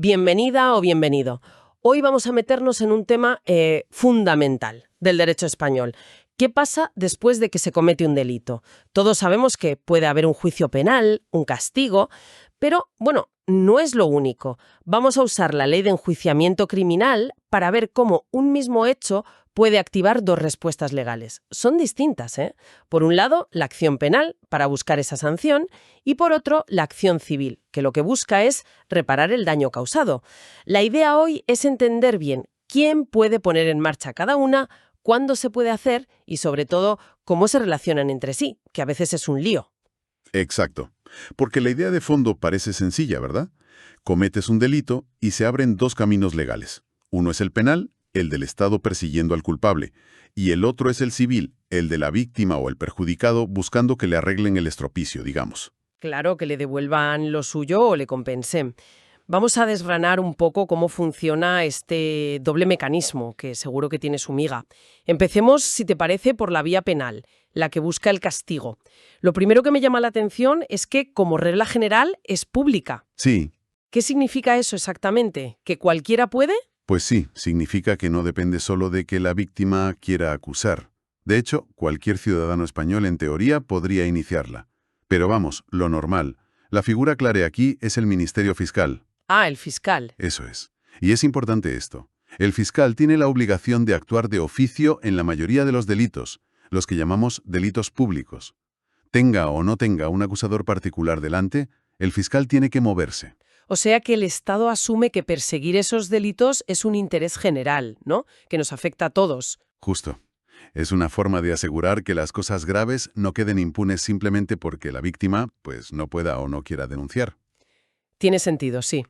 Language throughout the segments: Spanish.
Bienvenida o bienvenido. Hoy vamos a meternos en un tema fundamental del derecho español. ¿Qué pasa después de que se comete un delito? Todos sabemos que puede haber un juicio penal, un castigo, pero, bueno, no es lo único. Vamos a usar la ley de enjuiciamiento criminal para ver cómo un mismo hecho puede activar dos respuestas legales. Son distintas, ¿eh? Por un lado, la acción penal, para buscar esa sanción, y por otro, la acción civil, que lo que busca es reparar el daño causado. La idea hoy es entender bien quién puede poner en marcha cada una, cuándo se puede hacer y, sobre todo, cómo se relacionan entre sí, que a veces es un lío. Exacto. Porque la idea de fondo parece sencilla, ¿verdad? Cometes un delito y se abren dos caminos legales. Uno es el penal, el del Estado persiguiendo al culpable, y el otro es el civil, el de la víctima o el perjudicado buscando que le arreglen el estropicio, digamos. Claro, que le devuelvan lo suyo o le compensen. Vamos a desgranar un poco cómo funciona este doble mecanismo, que seguro que tiene su miga. Empecemos, si te parece, por la vía penal, la que busca el castigo. Lo primero que me llama la atención es que, como regla general, es pública. Sí, ¿Qué significa eso exactamente? ¿Que cualquiera puede? pues sí, significa que no depende solo de que la víctima quiera acusar. De hecho, cualquier ciudadano español en teoría podría iniciarla. Pero vamos, lo normal. La figura clave aquí es el Ministerio Fiscal. Ah, el fiscal. Eso es. Y es importante esto. El fiscal tiene la obligación de actuar de oficio en la mayoría de los delitos, los que llamamos delitos públicos. Tenga o no tenga un acusador particular delante, el fiscal tiene que moverse. O sea que el Estado asume que perseguir esos delitos es un interés general, ¿no? Que nos afecta a todos. Justo. Es una forma de asegurar que las cosas graves no queden impunes simplemente porque la víctima, pues, no pueda o no quiera denunciar. Tiene sentido, sí.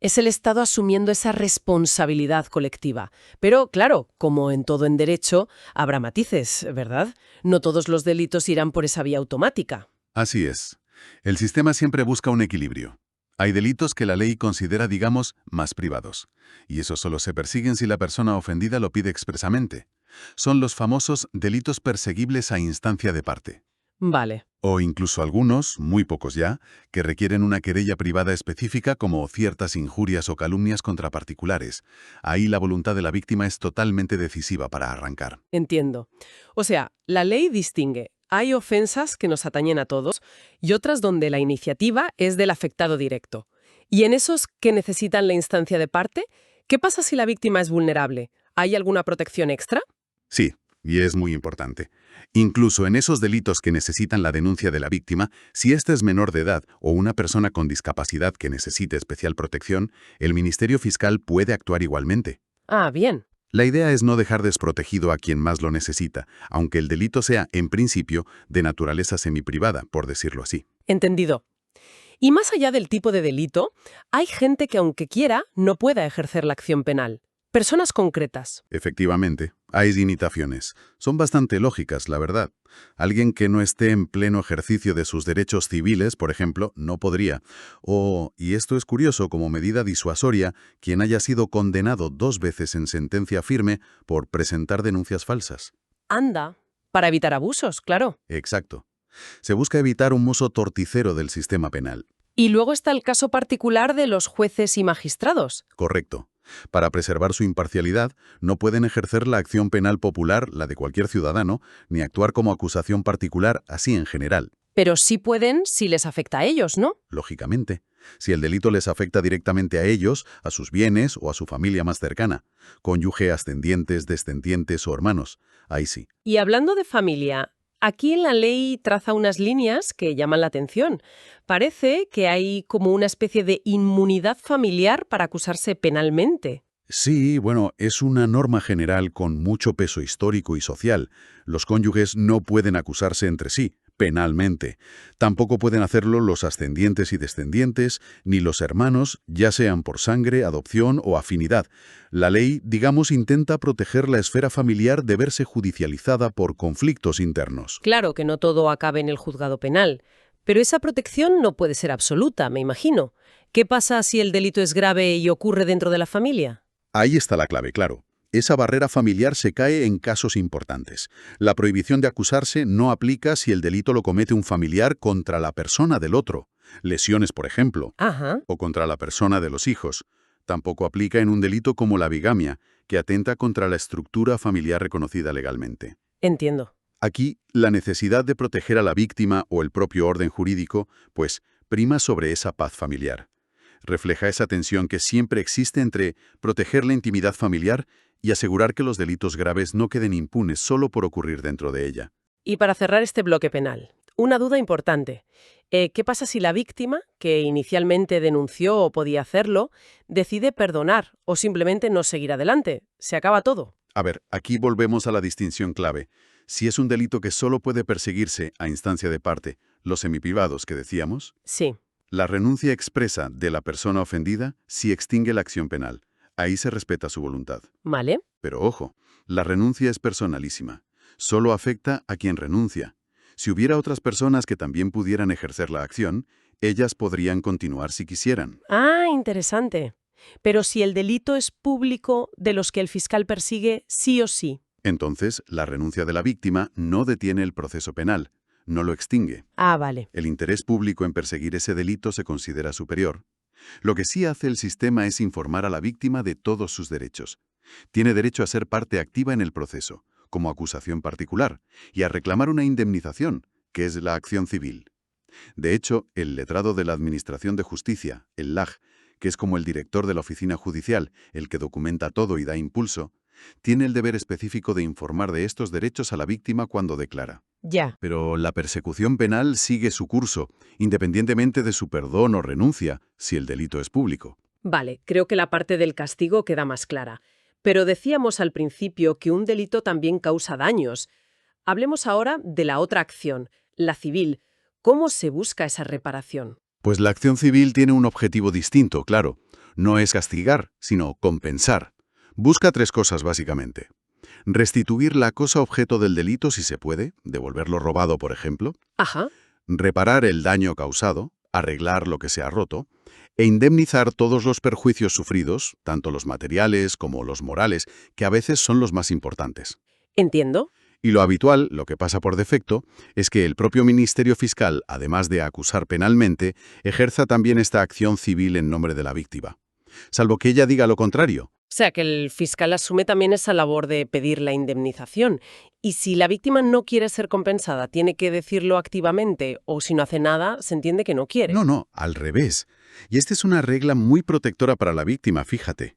Es el Estado asumiendo esa responsabilidad colectiva. Pero, claro, como en todo en derecho, habrá matices, ¿verdad? No todos los delitos irán por esa vía automática. Así es. El sistema siempre busca un equilibrio. Hay delitos que la ley considera, digamos, más privados. Y esos solo se persiguen si la persona ofendida lo pide expresamente. Son los famosos delitos perseguibles a instancia de parte. Vale. O incluso algunos, muy pocos ya, que requieren una querella privada específica como ciertas injurias o calumnias contra particulares. Ahí la voluntad de la víctima es totalmente decisiva para arrancar. Entiendo. O sea, la ley distingue. Hay ofensas que nos atañen a todos y otras donde la iniciativa es del afectado directo. Y en esos que necesitan la instancia de parte, ¿qué pasa si la víctima es vulnerable? ¿Hay alguna protección extra? Sí, y es muy importante. Incluso en esos delitos que necesitan la denuncia de la víctima, si ésta es menor de edad o una persona con discapacidad que necesite especial protección, el Ministerio Fiscal puede actuar igualmente. Ah, bien. La idea es no dejar desprotegido a quien más lo necesita, aunque el delito sea, en principio, de naturaleza semiprivada, por decirlo así. Entendido. Y más allá del tipo de delito, hay gente que aunque quiera no pueda ejercer la acción penal. Personas concretas. Efectivamente, hay limitaciones. Son bastante lógicas, la verdad. Alguien que no esté en pleno ejercicio de sus derechos civiles, por ejemplo, no podría. O, y esto es curioso, como medida disuasoria, quien haya sido condenado 2 veces en sentencia firme por presentar denuncias falsas. Anda. Para evitar abusos, claro. Exacto. Se busca evitar un uso torticero del sistema penal. Y luego está el caso particular de los jueces y magistrados. Correcto. Para preservar su imparcialidad, no pueden ejercer la acción penal popular, la de cualquier ciudadano, ni actuar como acusación particular, así en general. Pero sí pueden si les afecta a ellos, ¿no? Lógicamente, si el delito les afecta directamente a ellos, a sus bienes o a su familia más cercana, cónyuge, ascendientes, descendientes o hermanos, ahí sí. Y hablando de familia, aquí en la ley traza unas líneas que llaman la atención. Parece que hay como una especie de inmunidad familiar para acusarse penalmente. Sí, bueno, es una norma general con mucho peso histórico y social. Los cónyuges no pueden acusarse entre sí, penalmente. Tampoco pueden hacerlo los ascendientes y descendientes, ni los hermanos, ya sean por sangre, adopción o afinidad. La ley, digamos, intenta proteger la esfera familiar de verse judicializada por conflictos internos. Claro que no todo acabe en el juzgado penal, pero esa protección no puede ser absoluta, me imagino. ¿Qué pasa si el delito es grave y ocurre dentro de la familia? Ahí está la clave, claro. Esa barrera familiar se cae en casos importantes. La prohibición de acusarse no aplica si el delito lo comete un familiar contra la persona del otro. Lesiones, por ejemplo. Ajá. O contra la persona de los hijos. Tampoco aplica en un delito como la bigamia, que atenta contra la estructura familiar reconocida legalmente. Entiendo. Aquí, la necesidad de proteger a la víctima o el propio orden jurídico, pues, prima sobre esa paz familiar. Refleja esa tensión que siempre existe entre proteger la intimidad familiar y asegurar que los delitos graves no queden impunes solo por ocurrir dentro de ella. Y para cerrar este bloque penal, una duda importante. ¿Qué pasa si la víctima, que inicialmente denunció o podía hacerlo, decide perdonar o simplemente no seguir adelante? ¿Se acaba todo? A ver, aquí volvemos a la distinción clave. Si es un delito que solo puede perseguirse a instancia de parte, los semiprivados que decíamos, Sí. la renuncia expresa de la persona ofendida sí extingue la acción penal. Ahí se respeta su voluntad. ¿Vale? Pero ojo, la renuncia es personalísima. Solo afecta a quien renuncia. Si hubiera otras personas que también pudieran ejercer la acción, ellas podrían continuar si quisieran. Ah, interesante. Pero si el delito es público, de los que el fiscal persigue sí o sí. Entonces, la renuncia de la víctima no detiene el proceso penal, no lo extingue. Ah, vale. El interés público en perseguir ese delito se considera superior. Lo que sí hace el sistema es informar a la víctima de todos sus derechos. Tiene derecho a ser parte activa en el proceso, como acusación particular, y a reclamar una indemnización, que es la acción civil. De hecho, el letrado de la Administración de Justicia, el LAJ, que es como el director de la oficina judicial, el que documenta todo y da impulso, tiene el deber específico de informar de estos derechos a la víctima cuando declara. Ya. Pero la persecución penal sigue su curso, independientemente de su perdón o renuncia, si el delito es público. Vale, creo que la parte del castigo queda más clara. Pero decíamos al principio que un delito también causa daños. Hablemos ahora de la otra acción, la civil. ¿Cómo se busca esa reparación? Pues la acción civil tiene un objetivo distinto, claro. No es castigar, sino compensar. Busca tres cosas básicamente. Restituir la cosa objeto del delito si se puede, devolverlo robado, por ejemplo. Ajá. Reparar el daño causado, arreglar lo que se ha roto, e indemnizar todos los perjuicios sufridos, tanto los materiales como los morales, que a veces son los más importantes. Entiendo. Y lo habitual, lo que pasa por defecto, es que el propio Ministerio Fiscal, además de acusar penalmente, ejerza también esta acción civil en nombre de la víctima. Salvo que ella diga lo contrario. O sea, que el fiscal asume también esa labor de pedir la indemnización. Y si la víctima no quiere ser compensada, ¿tiene que decirlo activamente? O si no hace nada, se entiende que no quiere. No, al revés. Y esta es una regla muy protectora para la víctima, fíjate.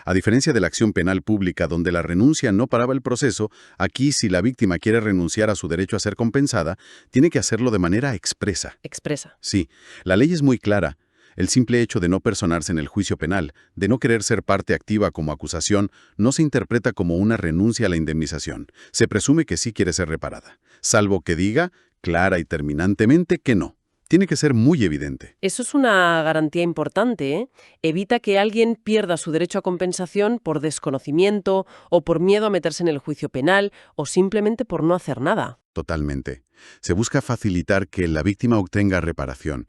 A diferencia de la acción penal pública donde la renuncia no paraba el proceso, aquí si la víctima quiere renunciar a su derecho a ser compensada, tiene que hacerlo de manera expresa. Expresa. Sí, la ley es muy clara. El simple hecho de no personarse en el juicio penal, de no querer ser parte activa como acusación, no se interpreta como una renuncia a la indemnización. Se presume que sí quiere ser reparada, salvo que diga, clara y terminantemente, que no. Tiene que ser muy evidente. Eso es una garantía importante, ¿eh? Evita que alguien pierda su derecho a compensación por desconocimiento o por miedo a meterse en el juicio penal o simplemente por no hacer nada. Totalmente. Se busca facilitar que la víctima obtenga reparación.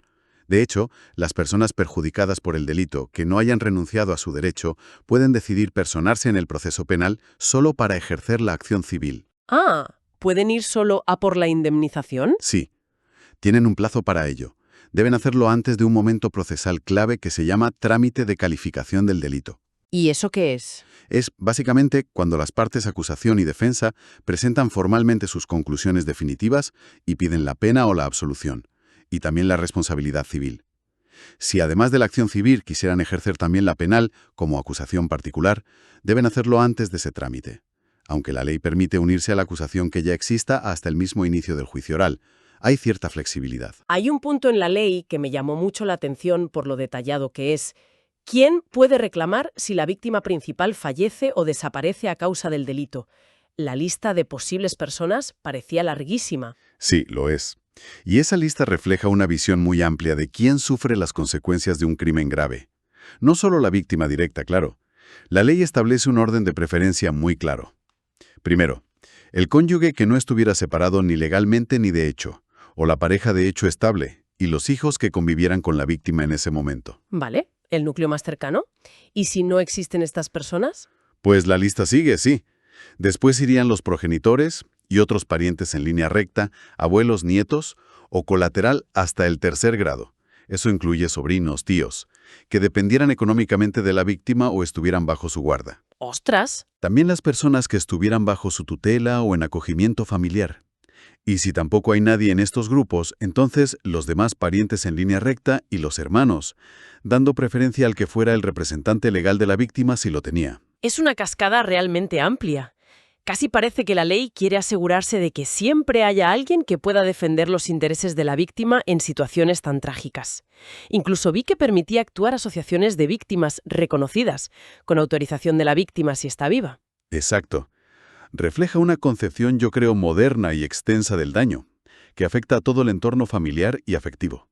De hecho, las personas perjudicadas por el delito que no hayan renunciado a su derecho pueden decidir personarse en el proceso penal solo para ejercer la acción civil. Ah, ¿pueden ir solo a por la indemnización? Sí. Tienen un plazo para ello. Deben hacerlo antes de un momento procesal clave que se llama trámite de calificación del delito. ¿Y eso qué es? Es, básicamente, cuando las partes acusación y defensa presentan formalmente sus conclusiones definitivas y piden la pena o la absolución, y también la responsabilidad civil. Si además de la acción civil quisieran ejercer también la penal como acusación particular, deben hacerlo antes de ese trámite, aunque la ley permite unirse a la acusación que ya exista hasta el mismo inicio del juicio oral. Hay cierta flexibilidad. Hay un punto en la ley que me llamó mucho la atención por lo detallado que es: ¿quién puede reclamar si la víctima principal fallece o desaparece a causa del delito? La lista de posibles personas parecía larguísima. Sí, lo es. Y esa lista refleja una visión muy amplia de quién sufre las consecuencias de un crimen grave. No solo la víctima directa, claro. La ley establece un orden de preferencia muy claro. Primero, el cónyuge que no estuviera separado ni legalmente ni de hecho, o la pareja de hecho estable, y los hijos que convivieran con la víctima en ese momento. ¿Vale? ¿El núcleo más cercano? ¿Y si no existen estas personas? Pues la lista sigue, sí. Después irían los progenitores y otros parientes en línea recta, abuelos, nietos, o colateral hasta el tercer grado. Eso incluye sobrinos, tíos. que dependieran económicamente de la víctima o estuvieran bajo su guarda. ¡Ostras! También las personas que estuvieran bajo su tutela o en acogimiento familiar. Y si tampoco hay nadie en estos grupos, entonces los demás parientes en línea recta y los hermanos, dando preferencia al que fuera el representante legal de la víctima si lo tenía. Es una cascada realmente amplia. Casi parece que la ley quiere asegurarse de que siempre haya alguien que pueda defender los intereses de la víctima en situaciones tan trágicas. Incluso vi que permitía actuar asociaciones de víctimas reconocidas, con autorización de la víctima si está viva. Exacto. Refleja una concepción, yo creo, moderna y extensa del daño, que afecta a todo el entorno familiar y afectivo.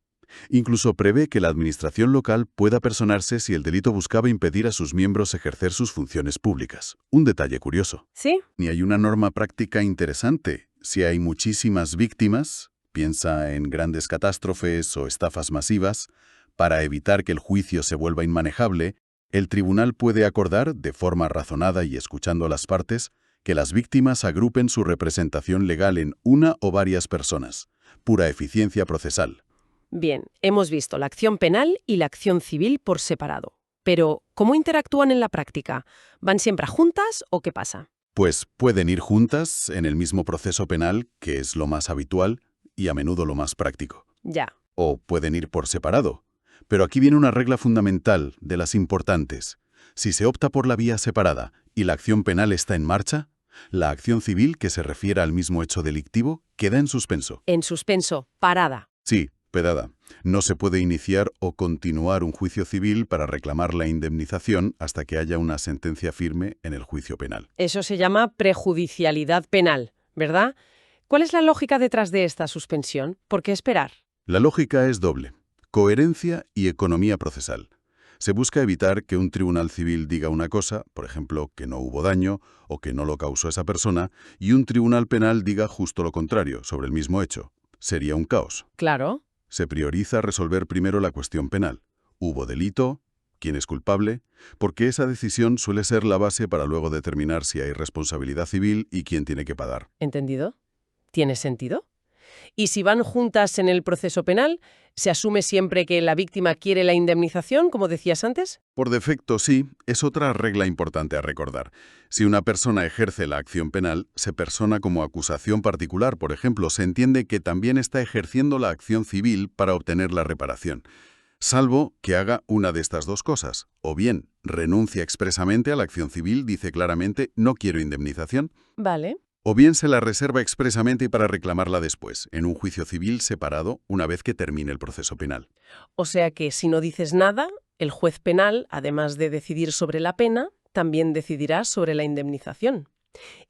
Incluso prevé que la administración local pueda personarse si el delito buscaba impedir a sus miembros ejercer sus funciones públicas. Un detalle curioso. ¿Sí? Y hay una norma práctica interesante. Si hay muchísimas víctimas, piensa en grandes catástrofes o estafas masivas, para evitar que el juicio se vuelva inmanejable, el tribunal puede acordar, de forma razonada y escuchando a las partes, que las víctimas agrupen su representación legal en una o varias personas. Pura eficiencia procesal. Bien, hemos visto la acción penal y la acción civil por separado. Pero, ¿cómo interactúan en la práctica? ¿Van siempre juntas o qué pasa? Pues pueden ir juntas en el mismo proceso penal, que es lo más habitual y a menudo lo más práctico. Ya. O pueden ir por separado. Pero aquí viene una regla fundamental, de las importantes. Si se opta por la vía separada y la acción penal está en marcha, la acción civil, que se refiere al mismo hecho delictivo, queda en suspenso. En suspenso, parada. Sí, pedada. No se puede iniciar o continuar un juicio civil para reclamar la indemnización hasta que haya una sentencia firme en el juicio penal. Eso se llama prejudicialidad penal, ¿verdad? ¿Cuál es la lógica detrás de esta suspensión? ¿Por qué esperar? La lógica es doble: coherencia y economía procesal. Se busca evitar que un tribunal civil diga una cosa, por ejemplo, que no hubo daño o que no lo causó esa persona, y un tribunal penal diga justo lo contrario sobre el mismo hecho. Sería un caos. Claro. Se prioriza resolver primero la cuestión penal. ¿Hubo delito? ¿Quién es culpable? Porque esa decisión suele ser la base para luego determinar si hay responsabilidad civil y quién tiene que pagar. ¿Entendido? ¿Tiene sentido? Y si van juntas en el proceso penal, ¿se asume siempre que la víctima quiere la indemnización, como decías antes? Por defecto, sí, es otra regla importante a recordar. Si una persona ejerce la acción penal, se persona como acusación particular, por ejemplo, se entiende que también está ejerciendo la acción civil para obtener la reparación. Salvo que haga una de estas dos cosas, o bien renuncia expresamente a la acción civil, dice claramente no quiero indemnización, Vale. o bien se la reserva expresamente para reclamarla después, en un juicio civil separado, una vez que termine el proceso penal. O sea que si no dices nada, el juez penal, además de decidir sobre la pena, también decidirá sobre la indemnización.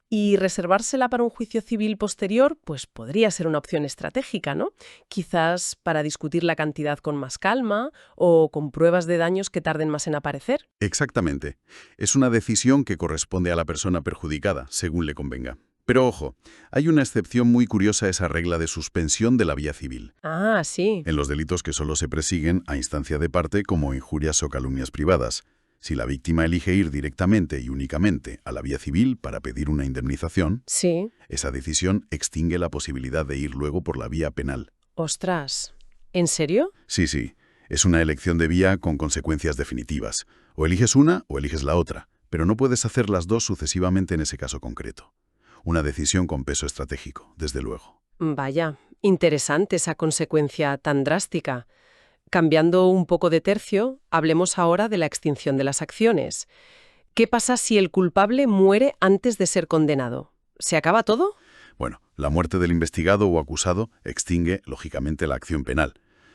Y reservársela para un juicio civil posterior, pues podría ser una opción estratégica, ¿no? Quizás para discutir la cantidad con más calma o con pruebas de daños que tarden más en aparecer. Exactamente. Es una decisión que corresponde a la persona perjudicada, según le convenga. Pero ojo, hay una excepción muy curiosa a esa regla de suspensión de la vía civil. Ah, sí. En los delitos que solo se persiguen a instancia de parte, como injurias o calumnias privadas. Si la víctima elige ir directamente y únicamente a la vía civil para pedir una indemnización, Sí. esa decisión extingue la posibilidad de ir luego por la vía penal. Ostras. ¿En serio? Sí. Es una elección de vía con consecuencias definitivas. O eliges una o eliges la otra, pero no puedes hacer las dos sucesivamente en ese caso concreto. Una decisión con peso estratégico, desde luego. Vaya, interesante esa consecuencia tan drástica. Cambiando un poco de tercio, hablemos ahora de la extinción de las acciones. ¿Qué pasa si el culpable muere antes de ser condenado? ¿Se acaba todo? Bueno, la muerte del investigado o acusado extingue, lógicamente, la acción penal.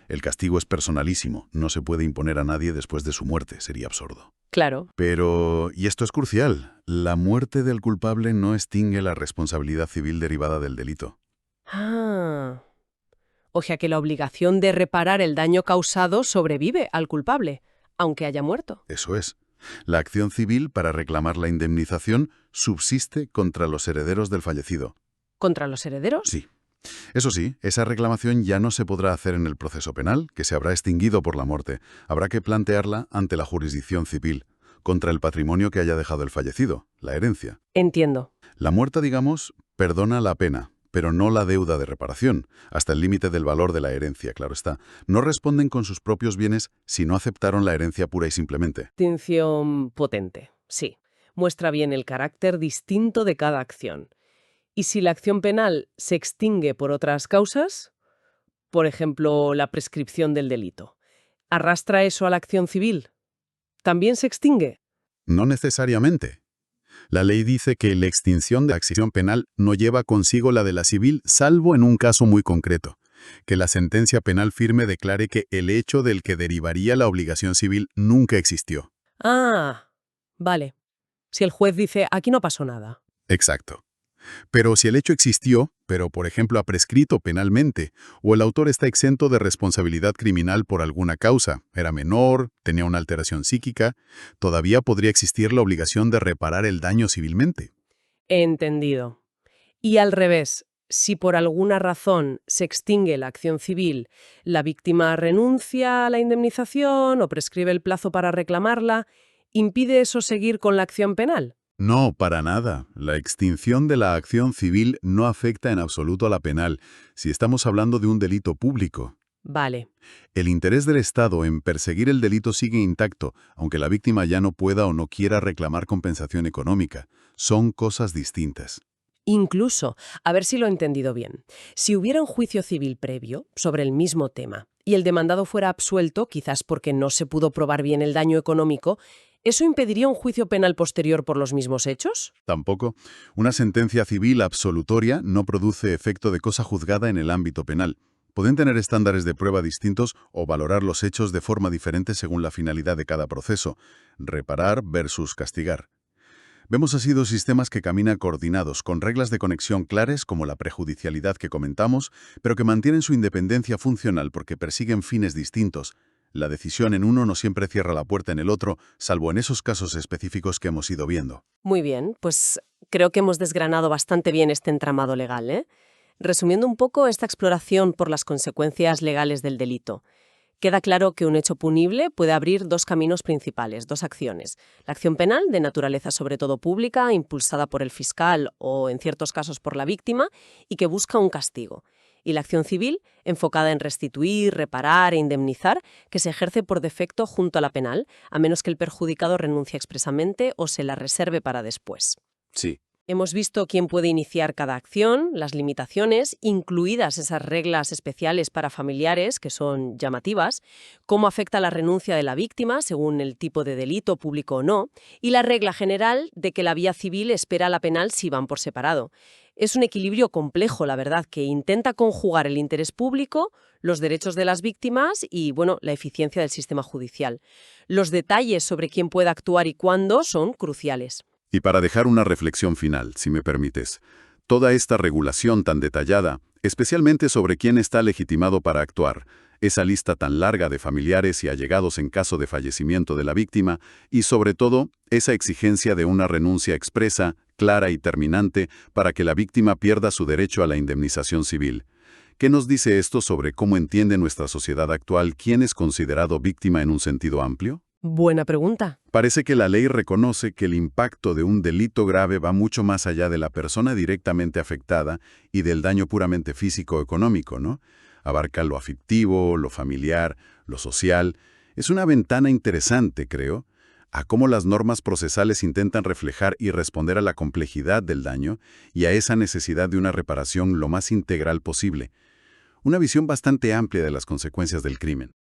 El castigo es personalísimo, no se puede imponer a nadie después de su muerte, sería absurdo. Claro. Pero, y esto es crucial, la muerte del culpable no extingue la responsabilidad civil derivada del delito. Ah. O sea que la obligación de reparar el daño causado sobrevive al culpable, aunque haya muerto. Eso es. La acción civil para reclamar la indemnización subsiste contra los herederos del fallecido. ¿Contra los herederos? Sí. Eso sí, esa reclamación ya no se podrá hacer en el proceso penal, que se habrá extinguido por la muerte. Habrá que plantearla ante la jurisdicción civil, contra el patrimonio que haya dejado el fallecido, la herencia. Entiendo. La muerta, digamos, perdona la pena, pero no la deuda de reparación, hasta el límite del valor de la herencia, claro está. No responden con sus propios bienes si no aceptaron la herencia pura y simplemente. Distinción potente, sí. Muestra bien el carácter distinto de cada acción. ¿Y si la acción penal se extingue por otras causas? Por ejemplo, la prescripción del delito. ¿Arrastra eso a la acción civil? ¿También se extingue? No necesariamente. La ley dice que la extinción de la acción penal no lleva consigo la de la civil, salvo en un caso muy concreto, que la sentencia penal firme declare que el hecho del que derivaría la obligación civil nunca existió. Ah, vale. Si el juez dice, aquí no pasó nada. Exacto. Pero si el hecho existió, pero por ejemplo ha prescrito penalmente, o el autor está exento de responsabilidad criminal por alguna causa, era menor, tenía una alteración psíquica, todavía podría existir la obligación de reparar el daño civilmente. Entendido. Y al revés, si por alguna razón se extingue la acción civil, la víctima renuncia a la indemnización o prescribe el plazo para reclamarla, ¿impide eso seguir con la acción penal? No, para nada. La extinción de la acción civil no afecta en absoluto a la penal, si estamos hablando de un delito público. Vale. El interés del Estado en perseguir el delito sigue intacto, aunque la víctima ya no pueda o no quiera reclamar compensación económica. Son cosas distintas. Incluso, a ver si lo he entendido bien, si hubiera un juicio civil previo sobre el mismo tema y el demandado fuera absuelto, quizás porque no se pudo probar bien el daño económico, ¿eso impediría un juicio penal posterior por los mismos hechos? Tampoco, una sentencia civil absolutoria no produce efecto de cosa juzgada en el ámbito penal. Pueden tener estándares de prueba distintos o valorar los hechos de forma diferente según la finalidad de cada proceso, reparar versus castigar. Vemos así dos sistemas que caminan coordinados, con reglas de conexión claras como la prejudicialidad que comentamos, pero que mantienen su independencia funcional porque persiguen fines distintos. La decisión en uno no siempre cierra la puerta en el otro, salvo en esos casos específicos que hemos ido viendo. Muy bien, pues creo que hemos desgranado bastante bien este entramado legal, ¿eh? Resumiendo un poco esta exploración por las consecuencias legales del delito. Queda claro que un hecho punible puede abrir dos caminos principales, dos acciones. La acción penal, de naturaleza sobre todo pública, impulsada por el fiscal o, en ciertos casos, por la víctima, y que busca un castigo. Y la acción civil, enfocada en restituir, reparar e indemnizar, que se ejerce por defecto junto a la penal, a menos que el perjudicado renuncie expresamente o se la reserve para después. Sí. Hemos visto quién puede iniciar cada acción, las limitaciones, incluidas esas reglas especiales para familiares, que son llamativas, cómo afecta la renuncia de la víctima, según el tipo de delito, público o no, y la regla general de que la vía civil espera a la penal si van por separado. Es un equilibrio complejo, la verdad, que intenta conjugar el interés público, los derechos de las víctimas y, la eficiencia del sistema judicial. Los detalles sobre quién puede actuar y cuándo son cruciales. Y para dejar una reflexión final, si me permites, toda esta regulación tan detallada, especialmente sobre quién está legitimado para actuar, esa lista tan larga de familiares y allegados en caso de fallecimiento de la víctima, y sobre todo, esa exigencia de una renuncia expresa, clara y terminante para que la víctima pierda su derecho a la indemnización civil. ¿Qué nos dice esto sobre cómo entiende nuestra sociedad actual quién es considerado víctima en un sentido amplio? Buena pregunta. Parece que la ley reconoce que el impacto de un delito grave va mucho más allá de la persona directamente afectada y del daño puramente físico o económico, ¿no? Abarca lo afectivo, lo familiar, lo social. Es una ventana interesante, creo, a cómo las normas procesales intentan reflejar y responder a la complejidad del daño y a esa necesidad de una reparación lo más integral posible. Una visión bastante amplia de las consecuencias del crimen.